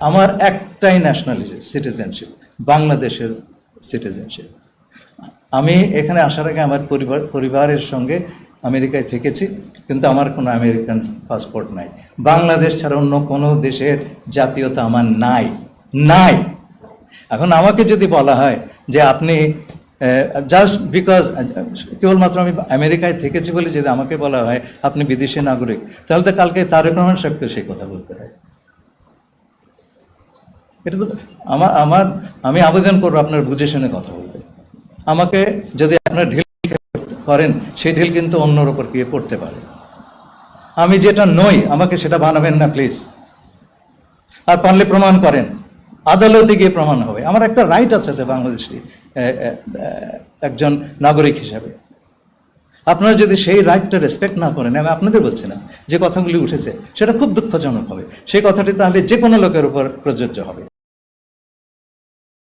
আমার একটাই nationality, citizenship, বাংলাদেশের সিটিজেনশিপ। আমি এখানে আসার আগে আমার পরিবারের সঙ্গে আমেরিকায় থেকেছি, কিন্তু আমার কোনো আমেরিকান পাসপোর্ট নাই। বাংলাদেশ ছাড়া অন্য কোনো দেশের জাতীয়তা আমার নাই। এখন আমাকে যদি বলা হয় যে আপনি জাস্ট বিকজ কেবলমাত্র আমি আমেরিকায় থেকেছি বলে যদি আমাকে বলা হয় আপনি বিদেশি নাগরিক, তাহলে তো কালকে তারেক রহমান সাহেবকে সেই কথা বলতে হয়। এটা তো আমি আবেদন করবো আপনার বুঝে শুনে কথা বলতে। আমাকে যদি আপনার ঢিল করেন, সেই ঢিল কিন্তু অন্যর ওপর গিয়ে পড়তে পারে। আমি যেটা নই আমাকে সেটা বানাবেন না প্লিজ। আর পারলে প্রমাণ করেন, আদালতে গিয়ে প্রমাণ হবে। আমার একটা রাইট আছে যে বাংলাদেশি একজন নাগরিক হিসাবে। আপনারা যদি সেই রাইটটা রেসপেক্ট না করেন, আমি আপনাদের বলছি না, যে কথাগুলি উঠেছে সেটা খুব দুঃখজনক হবে। সেই কথাটি তাহলে যে কোনো লোকের উপর প্রযোজ্য হবে।